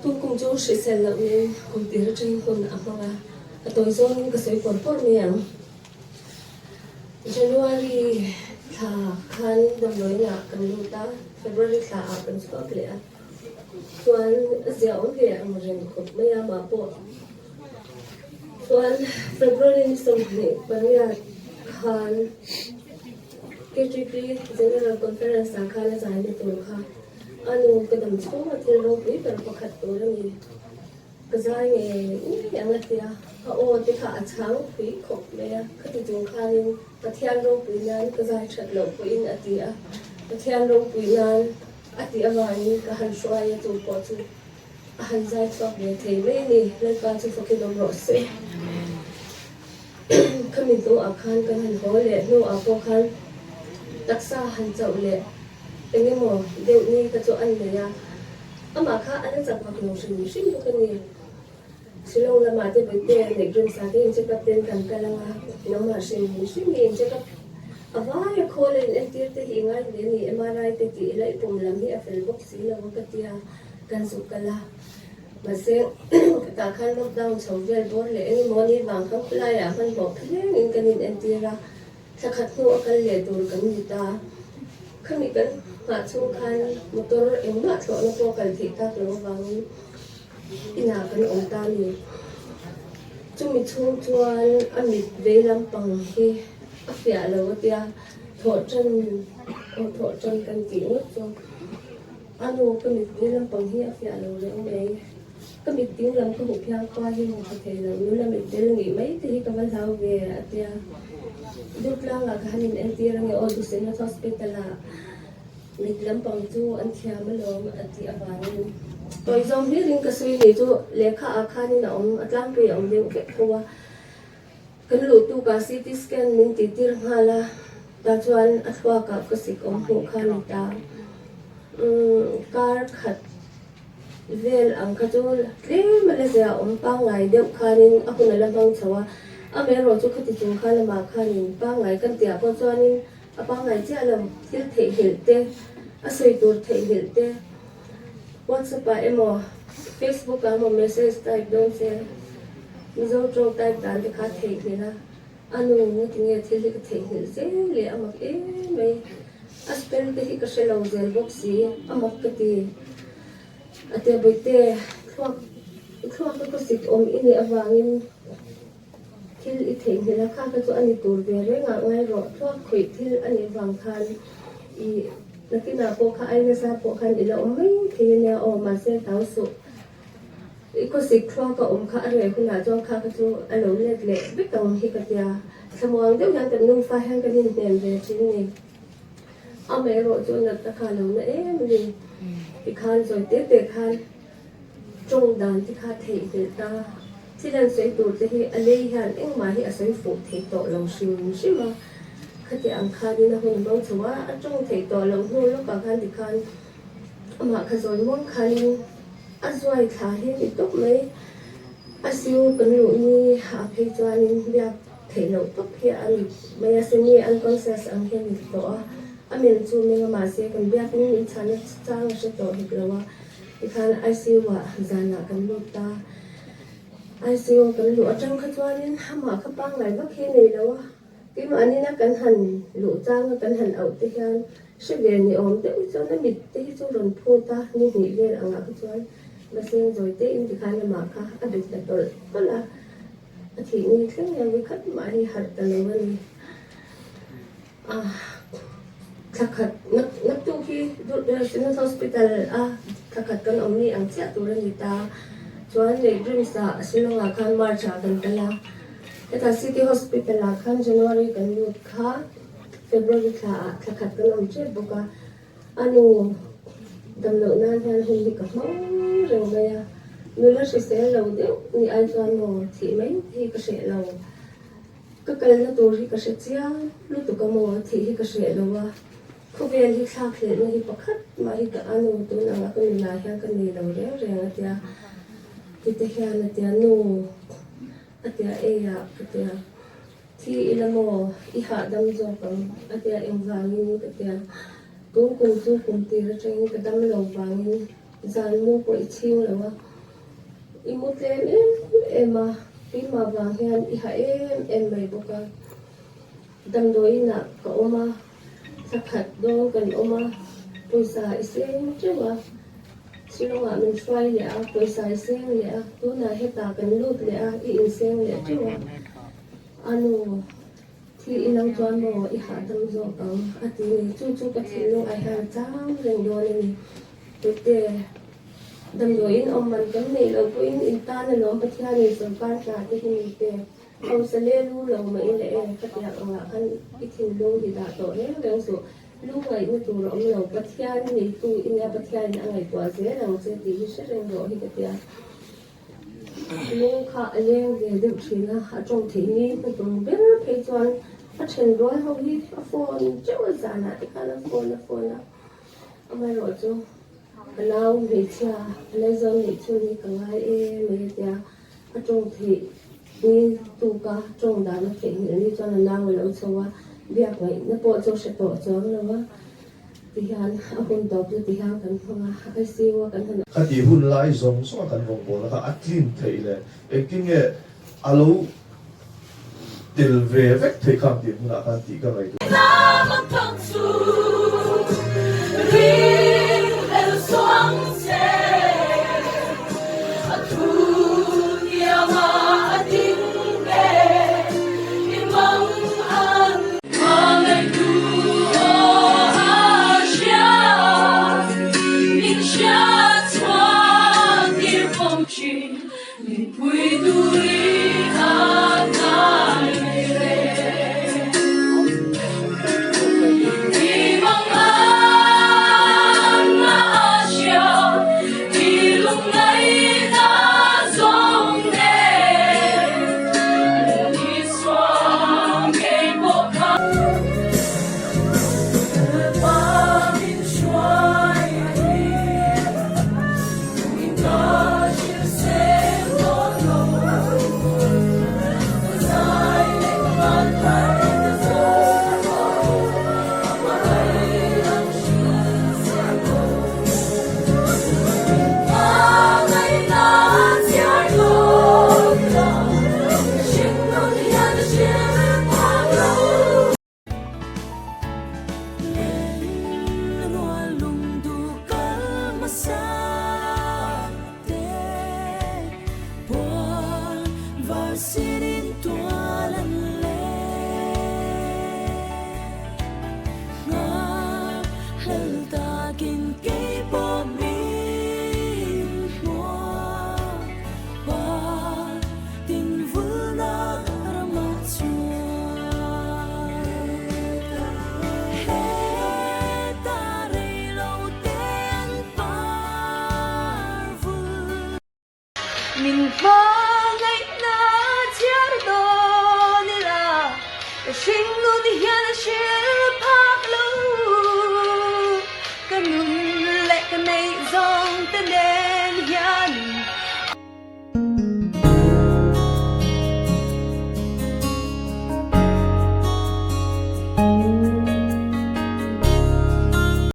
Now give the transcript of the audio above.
tu cùng chỗ sự sẽ lợn nên cùng tiếng trên hồn ẩm mà tôi do những cái sự quần phốt miệng January thà khăn đầm lối là cần lưu ta February thà cần số lẻ tuần dẻo về một rừng cột mấy mà bộ tuần February xong này bây giờ khăn KGP General Conference sa khăn giải để tôi khăn anu kadang semua terlalu besar pakat orang ni kezai ni yang letia oh teka acang pi kok le kati jong khanin pathian rong puinan kezai chat lo puin atia pathian rong puinan atia wani ka han swaya tu po tu han zai sok le the me ni le ka chu fokin dom ro se khamin tu akhan kan han ho le no apo khan taksa han chau le anh em mò đều như cái chỗ anh này à, mà khác anh chẳng học nhiều sự sinh cho cái gì, sự lâu là mà tôi bị tiền để dùng sản tiền cho các tiền cầm cái là nó mà sinh tiền cho các, vài khối lên anh tiếc tới hiện ngay đến thì em ai tới chỉ lại cùng làm gì ở Facebook xí là một cái tia can giúp cái là mà sẽ cả khăn lockdown sống về bốn lễ anh mò đi vàng không lại à anh bỏ cái những cái nhìn anh tia ra, thật khát nuốt cái lễ tuổi cái gì ta, không biết cái mà chung khăn motor em mà chỗ nó có cần thị các lỗ vàng ina cái ông ta này chung mình chung chuan anh bị về làm bằng khi phía lỗ tia thọ chân cần kiểu cho anh ô cái mình về làm bằng khi phía lỗ đấy ông ấy cái mình tiếng làm cái hộp nhau qua nhưng mà có thể là nếu là mình đến nghỉ mấy thì các bạn sao về tia lúc lang là cái anh em tia rằng ở Dusen Hospital là mình làm bằng chú anh thia mới lo mà anh thia vào tôi giống như riêng cái suy nghĩ chú lẽ khá khá như ông làm cái ông đều cái qua cái lụt tu cả CT scan mình chỉ tiêu hà là ta cho anh qua cả cái sự ông hộ khá người ta car khát về anh cái chú lẽ mà lẽ giờ ông bao ngày đều khá nên aku nói là bằng cháu a me ro chu khati chung kha lama kha nin pa ngai kan tia po chuanin a pa ngai cha lam thil thei hil te a soi tur thei hil te WhatsApp a emo Facebook a mo message type don se mizo tro type dan te kha thei ni na anu nge tinge thil ka thei hil se le amak e mai aspel te hi ka shelo zel box si amak ka ti ate boite thwa ka sik om ini awangin thil I thei hila kha ka chu ani tur ve re nga ngai ro thwa khoi thil ani wang khan I nakina po kha ai na sa po khan ila om mai thei ne o ma se tau su iko sik thwa ka om kha re kuna jong kha ka chu alo let le be tong hi ka tia samuang deu yang kan nung fa hang ka nin nen ve chin ni a me ro chu na ta kha lo na e mi I khan rồi te khan trong đàn thì khá thể để ta thì lần xoay tụ thì alei hàn anh mà hi xoay phụ thể tổ lòng sinh sinh mà khá thì ăn khá đi na hôn mong chúa trong thể tổ lòng hôn lúc cả khan thì khan mà khá rồi mong khan ăn rồi khá hi thì tốt mấy siêu cần lũ ni hạ phê cho anh việc thể lẩu tốt hi anh bây giờ ni anh con sẽ ăn hi thì tổ anh mình chú mình mà sẽ cần biết những chán trang sẽ tổ hi rồi ikan ICU wa zana kan luta ICU kan lu atang khatwanin hama khapang lai ba khe nei lawa tim ani na kan han lu chang kan han au te hian shebe ni om te chu na mit te chu ron phu ta ni ni le anga khatwan ba seng zoi te in dikhan ma kha adu ta tol kola athi ni thleng ya wi khat ma hi har ta lo ni Kakak nak tu ki National Hospital kakak kan omni ang siya turan kita chuan le dream sa silong akan marcha kan kala eta City Hospital akan January kan lut kha February kha kakak kan om che boka anu damlo nan han hindi ka mo reng maya nula se se lo de ni ai chuan mo thi mai hi ka se lo ka kal na tur hi ka se chia lu tu ka mo thi hi ka se lo wa khu vel hi thak le na hi pakhat ma hi ka anu tu na nga kan la hian kan ni lo re re atia ti te hian atia nu atia e ya atia thi ilamo I ha dam zo kan atia eng wangi ni atia tung kum chu kum ti ra cheng ka dam lo wangi zan mu ko I chiu lo wa I mu tlem ema pi ma wang hian I ha em mai boka dam doi na ka oma sakhat do kan oma poisa iseng chewa silonga min try le a poisa iseng le a tu na heta kan lut le a I inseng le chewa anu thi inang chuan mo I ha dam zo ang ati ni chu ka thilo ai ha chang reng do ni te dam do in om man kan nei lo ko in ta na lom pathia ni som par cha te ni te ông sẽ lên lu lâu mấy lẽ các nhà ông là ăn ít thìn lu thì đã tổ hết rồi số lu ngày như tụ rồi ông lâu bắt thiên thì tụ in nhà bắt thiên là ngày qua dễ là ông sẽ tí sẽ rèn rồi thì cái tiền lu khá lên về được chỉ là trong thế này cũng tụ biết phải chọn phát triển rồi không đi phone chứ mà giả lại cái là phone ông ấy rồi chứ lao về cha lấy dân để chơi đi cả ngày mấy tiền trong thế ni tu ka trong da na ke ni cho na nang lo chowa bia ko na po cho se to cho lo wa ti han a hun to ti han kan thonga ai si wa kan han khati hun lai zong so kan vong bo la atlin theile eking e alo til ve vek the kham ti na kan ti ka ngai sirin tua lan le nga hel ta kin ke po min hoa pa tin vuna rama chua he ta re lo ten pa vu min va ngày na chiar do ni la sing nu di hian shil phak lu kanun le kanai zong te ne